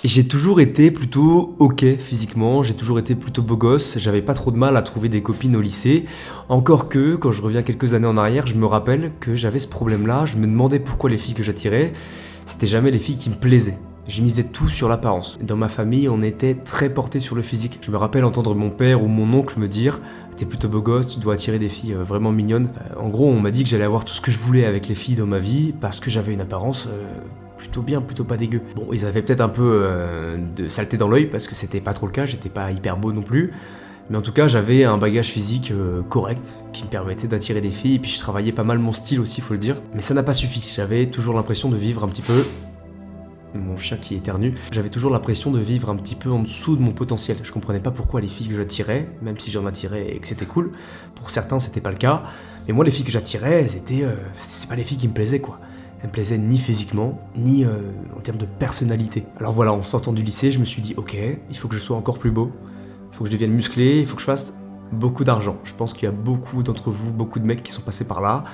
J'ai toujours été plutôt OK physiquement, j'ai toujours été plutôt beau gosse, j'avais pas trop de mal à trouver des copines au lycée. Encore que, quand je reviens quelques années en arrière, je me rappelle que j'avais ce problème-là, je me demandais pourquoi les filles que j'attirais, c'était jamais les filles qui me plaisaient. Je misais tout sur l'apparence. Dans ma famille, on était très porté sur le physique. Je me rappelle entendre mon père ou mon oncle me dire «T'es plutôt beau gosse, tu dois attirer des filles vraiment mignonnes». En gros, on m'a dit que j'allais avoir tout ce que je voulais avec les filles dans ma vie parce que j'avais une apparence plutôt bien, plutôt pas dégueu. Bon, ils avaient peut-être un peu de saleté dans l'œil parce que c'était pas trop le cas, j'étais pas hyper beau non plus. Mais en tout cas, j'avais un bagage physique correct qui me permettait d'attirer des filles et puis je travaillais pas mal mon style aussi, faut le dire. Mais ça n'a pas suffi, j'avais toujours l'impression de vivre un petit peu mon chien qui éternue, j'avais toujours l'impression de vivre un petit peu en dessous de mon potentiel. Je comprenais pas pourquoi les filles que j'attirais, même si j'en attirais et que c'était cool, pour certains c'était pas le cas, mais moi les filles que j'attirais, c'est pas les filles qui me plaisaient quoi. Elles me plaisaient ni physiquement, ni en termes de personnalité. Alors voilà, en sortant du lycée, je me suis dit ok, il faut que je sois encore plus beau, il faut que je devienne musclé, il faut que je fasse beaucoup d'argent. Je pense qu'il y a beaucoup d'entre vous, beaucoup de mecs qui sont passés par là.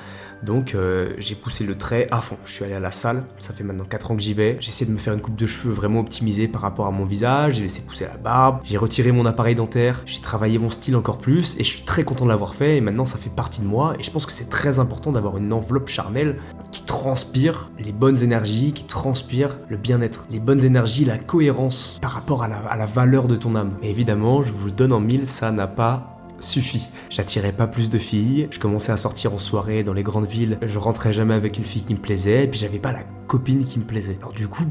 Donc j'ai poussé le trait à fond. Je suis allé à la salle, ça fait maintenant 4 ans que j'y vais. J'ai essayé de me faire une coupe de cheveux vraiment optimisée par rapport à mon visage. J'ai laissé pousser la barbe, j'ai retiré mon appareil dentaire, j'ai travaillé mon style encore plus et je suis très content de l'avoir fait et maintenant ça fait partie de moi et je pense que c'est très important d'avoir une enveloppe charnelle qui transpire les bonnes énergies, qui transpire le bien-être, les bonnes énergies, la cohérence par rapport à la valeur de ton âme. Et évidemment, je vous le donne en mille, ça n'a pas suffit. J'attirais pas plus de filles, je commençais à sortir en soirée dans les grandes villes, je rentrais jamais avec une fille qui me plaisait, et puis j'avais pas la copine qui me plaisait. Alors du coup,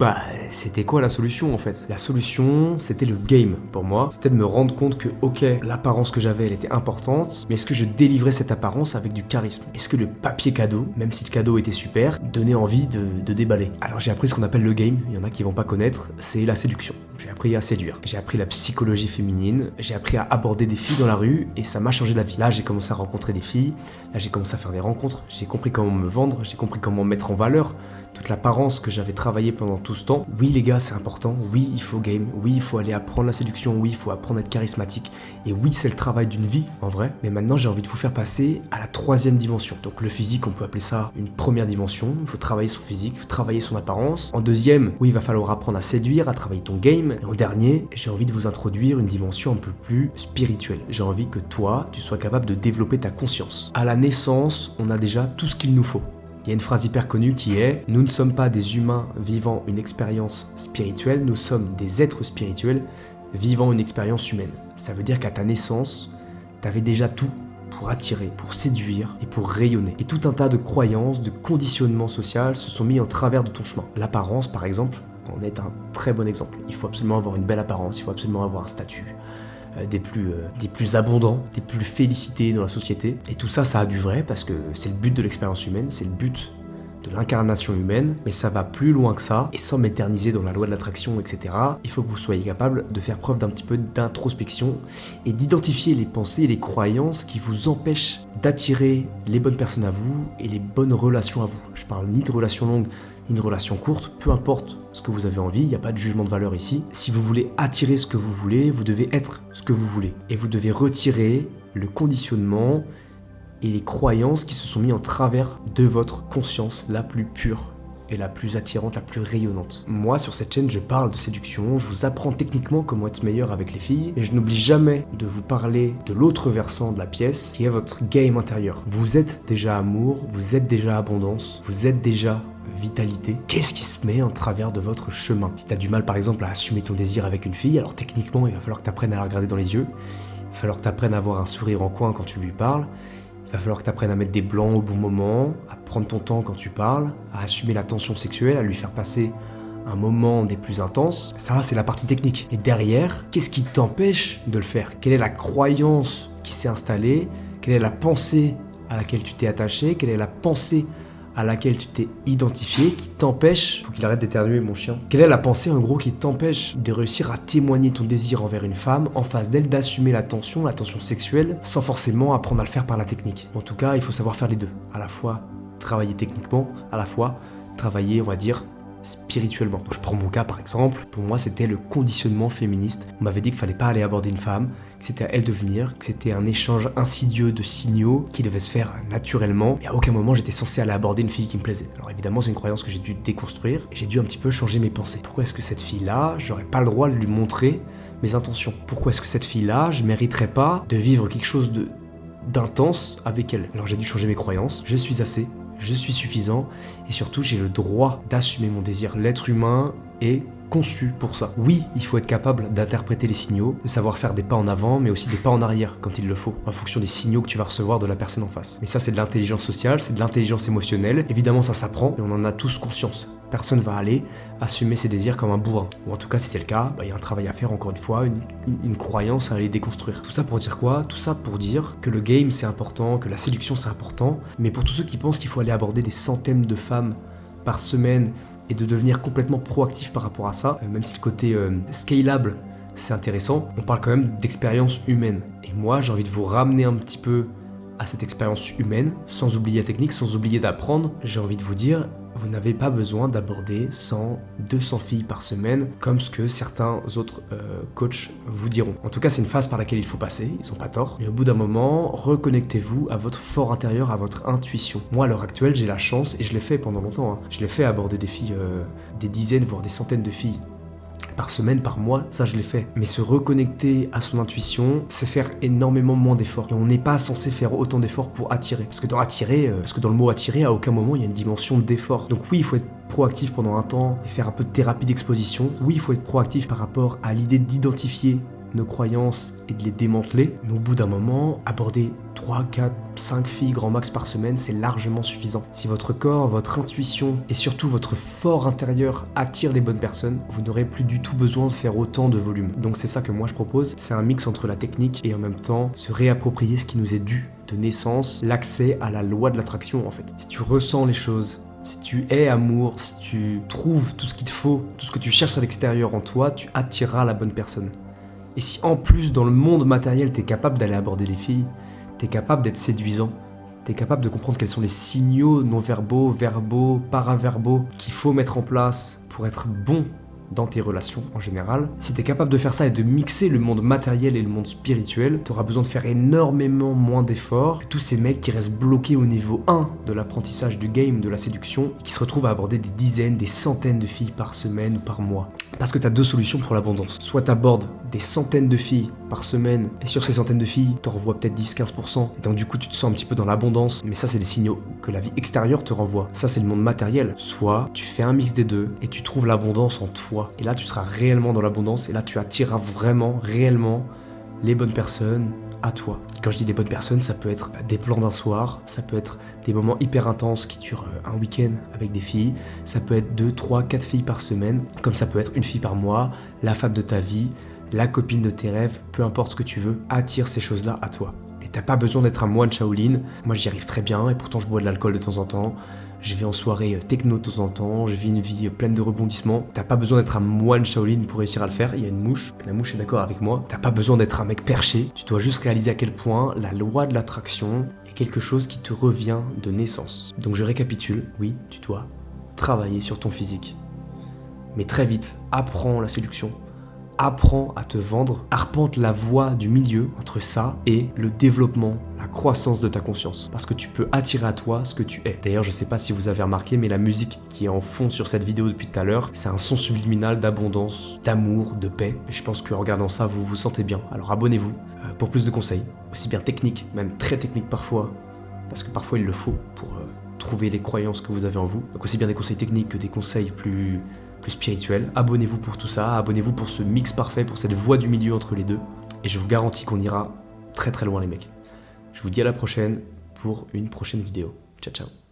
c'était quoi la solution en fait? La solution, c'était le game pour moi. C'était de me rendre compte que, ok, l'apparence que j'avais, elle était importante, mais est-ce que je délivrais cette apparence avec du charisme? Est-ce que le papier cadeau, même si le cadeau était super, donnait envie de déballer? Alors j'ai appris ce qu'on appelle le game, il y en a qui vont pas connaître, c'est la séduction. J'ai appris à séduire, j'ai appris la psychologie féminine, j'ai appris à aborder des filles dans la rue, et ça m'a changé la vie. Là, j'ai commencé à rencontrer des filles, là j'ai commencé à faire des rencontres, j'ai compris comment me vendre, j'ai compris comment mettre en valeur toute l'apparence que j'avais travaillé pendant tout ce temps. Oui les gars, c'est important, oui il faut game, oui il faut aller apprendre la séduction, oui il faut apprendre à être charismatique, et oui c'est le travail d'une vie en vrai, mais maintenant j'ai envie de vous faire passer à la troisième dimension. Donc le physique, on peut appeler ça une première dimension, il faut travailler son physique, il faut travailler son apparence. En deuxième, oui il va falloir apprendre à séduire, à travailler ton game, et en dernier, j'ai envie de vous introduire une dimension un peu plus spirituelle. J'ai envie que toi, tu sois capable de développer ta conscience. À la naissance, on a déjà tout ce qu'il nous faut. Il y a une phrase hyper connue qui est « Nous ne sommes pas des humains vivant une expérience spirituelle, nous sommes des êtres spirituels vivant une expérience humaine. » Ça veut dire qu'à ta naissance, t'avais déjà tout pour attirer, pour séduire et pour rayonner. Et tout un tas de croyances, de conditionnements sociaux se sont mis en travers de ton chemin. L'apparence, par exemple, en est un très bon exemple. Il faut absolument avoir une belle apparence, il faut absolument avoir un statut. Des plus abondants, des plus félicités dans la société. Et tout ça, ça a du vrai parce que c'est le but de l'expérience humaine, c'est le but de l'incarnation humaine, mais ça va plus loin que ça, et sans m'éterniser dans la loi de l'attraction, etc., il faut que vous soyez capable de faire preuve d'un petit peu d'introspection et d'identifier les pensées et les croyances qui vous empêchent d'attirer les bonnes personnes à vous et les bonnes relations à vous. Je parle ni de relations longues, ni de relations courtes, peu importe ce que vous avez envie, il n'y a pas de jugement de valeur ici. Si vous voulez attirer ce que vous voulez, vous devez être ce que vous voulez. Et vous devez retirer le conditionnement et les croyances qui se sont mis en travers de votre conscience la plus pure et la plus attirante, la plus rayonnante. Moi, sur cette chaîne, je parle de séduction, je vous apprends techniquement comment être meilleur avec les filles, mais je n'oublie jamais de vous parler de l'autre versant de la pièce, qui est votre game intérieur. Vous êtes déjà amour, vous êtes déjà abondance, vous êtes déjà vitalité. Qu'est-ce qui se met en travers de votre chemin? Si t'as du mal par exemple à assumer ton désir avec une fille, alors techniquement il va falloir que t'apprennes à la regarder dans les yeux, il va falloir que t'apprennes à avoir un sourire en coin quand tu lui parles, il va falloir que t'apprennes à mettre des blancs au bon moment, à prendre ton temps quand tu parles, à assumer la tension sexuelle, à lui faire passer un moment des plus intenses. Ça, c'est la partie technique. Et derrière, qu'est-ce qui t'empêche de le faire? Quelle est la croyance qui s'est installée? Quelle est la pensée à laquelle tu t'es attaché? Quelle est la pensée à laquelle tu t'es identifié, qui t'empêche, faut qu'il arrête d'éternuer mon chien, quelle est la pensée en gros qui t'empêche de réussir à témoigner ton désir envers une femme, en face d'elle, d'assumer la tension sexuelle, sans forcément apprendre à le faire par la technique. En tout cas, il faut savoir faire les deux, à la fois travailler techniquement, à la fois travailler, on va dire, spirituellement. Donc, je prends mon cas par exemple, pour moi c'était le conditionnement féministe. On m'avait dit qu'il fallait pas aller aborder une femme, que que c'était à elle de venir, que c'était un échange insidieux de signaux qui devait se faire naturellement, et à aucun moment j'étais censé aller aborder une fille qui me plaisait. Alors évidemment c'est une croyance que j'ai dû déconstruire, et j'ai dû un petit peu changer mes pensées. Pourquoi est-ce que cette fille-là, j'aurais pas le droit de lui montrer mes intentions? Pourquoi est-ce que cette fille-là, je mériterais pas de vivre quelque chose d'intense avec elle? Alors j'ai dû changer mes croyances, je suis assez, je suis suffisant, et surtout j'ai le droit d'assumer mon désir. L'être humain est conçu pour ça. Oui, il faut être capable d'interpréter les signaux, de savoir faire des pas en avant, mais aussi des pas en arrière quand il le faut, en fonction des signaux que tu vas recevoir de la personne en face. Mais ça, c'est de l'intelligence sociale, c'est de l'intelligence émotionnelle. Évidemment, ça s'apprend, et on en a tous conscience. Personne va aller assumer ses désirs comme un bourrin. Ou en tout cas, si c'est le cas, il y a un travail à faire, encore une fois, une croyance à aller déconstruire. Tout ça pour dire quoi? Tout ça pour dire que le game, c'est important, que la séduction, c'est important, mais pour tous ceux qui pensent qu'il faut aller aborder des centaines de femmes par semaine et de devenir complètement proactif par rapport à ça, même si le côté scalable c'est intéressant, on parle quand même d'expérience humaine. Et moi j'ai envie de vous ramener un petit peu à cette expérience humaine, sans oublier la technique, sans oublier d'apprendre. J'ai envie de vous dire, vous n'avez pas besoin d'aborder 100, 200 filles par semaine, comme ce que certains autres coachs vous diront. En tout cas, c'est une phase par laquelle il faut passer, ils n'ont pas tort. Mais au bout d'un moment, reconnectez-vous à votre fort intérieur, à votre intuition. Moi, à l'heure actuelle, j'ai la chance, et je l'ai fait pendant longtemps, hein. Je l'ai fait aborder des filles, des dizaines, voire des centaines de filles par semaine, par mois, ça je l'ai fait. Mais se reconnecter à son intuition, c'est faire énormément moins d'efforts. Et on n'est pas censé faire autant d'efforts pour attirer. Parce que dans le mot attirer, à aucun moment il y a une dimension d'effort. Donc oui, il faut être proactif pendant un temps et faire un peu de thérapie d'exposition. Oui, il faut être proactif par rapport à l'idée d'identifier nos croyances et de les démanteler. Mais au bout d'un moment, aborder 3, 4, 5 filles grand max par semaine, c'est largement suffisant. Si votre corps, votre intuition et surtout votre fort intérieur attirent les bonnes personnes, vous n'aurez plus du tout besoin de faire autant de volume. Donc c'est ça que moi je propose, c'est un mix entre la technique et en même temps se réapproprier ce qui nous est dû de naissance, l'accès à la loi de l'attraction en fait. Si tu ressens les choses, si tu es amour, si tu trouves tout ce qu'il te faut, tout ce que tu cherches à l'extérieur en toi, tu attireras la bonne personne. Et si en plus dans le monde matériel t'es capable d'aller aborder les filles, t'es capable d'être séduisant, t'es capable de comprendre quels sont les signaux non-verbaux, verbaux, paraverbaux qu'il faut mettre en place pour être bon dans tes relations en général. Si t'es capable de faire ça et de mixer le monde matériel et le monde spirituel, t'auras besoin de faire énormément moins d'efforts que tous ces mecs qui restent bloqués au niveau 1 de l'apprentissage du game, de la séduction, qui se retrouvent à aborder des dizaines, des centaines de filles par semaine ou par mois. Parce que t'as deux solutions pour l'abondance. Soit t'abordes des centaines de filles par semaine, et sur ces centaines de filles, t'en renvoies peut-être 10-15%, et donc du coup tu te sens un petit peu dans l'abondance, mais ça c'est des signaux que la vie extérieure te renvoie. Ça c'est le monde matériel. Soit tu fais un mix des deux, et tu trouves l'abondance en toi. Et là tu seras réellement dans l'abondance, et là tu attireras vraiment, réellement les bonnes personnes à toi. Et quand je dis des bonnes personnes, ça peut être des plans d'un soir, ça peut être des moments hyper intenses qui durent un week-end avec des filles, ça peut être 2, 3, 4 filles par semaine, comme ça peut être une fille par mois, la femme de ta vie, la copine de tes rêves, peu importe ce que tu veux, attire ces choses-là à toi. Et t'as pas besoin d'être un moine Shaolin, moi j'y arrive très bien, et pourtant je bois de l'alcool de temps en temps, je vais en soirée techno de temps en temps, je vis une vie pleine de rebondissements. T'as pas besoin d'être un moine Shaolin pour réussir à le faire, il y a une mouche, la mouche est d'accord avec moi. T'as pas besoin d'être un mec perché, tu dois juste réaliser à quel point la loi de l'attraction est quelque chose qui te revient de naissance. Donc je récapitule, oui, tu dois travailler sur ton physique. Mais très vite, apprends la séduction. Apprends à te vendre, arpente la voie du milieu entre ça et le développement, la croissance de ta conscience. Parce que tu peux attirer à toi ce que tu es. D'ailleurs, je sais pas si vous avez remarqué, mais la musique qui est en fond sur cette vidéo depuis tout à l'heure, c'est un son subliminal d'abondance, d'amour, de paix. Et je pense qu'en regardant ça, vous vous sentez bien. Alors abonnez-vous pour plus de conseils, aussi bien techniques, même très techniques parfois, parce que parfois il le faut pour trouver les croyances que vous avez en vous. Donc aussi bien des conseils techniques que des conseils plus spirituel. Abonnez-vous pour tout ça, abonnez-vous pour ce mix parfait, pour cette voie du milieu entre les deux. Et je vous garantis qu'on ira très très loin les mecs. Je vous dis à la prochaine pour une prochaine vidéo. Ciao ciao.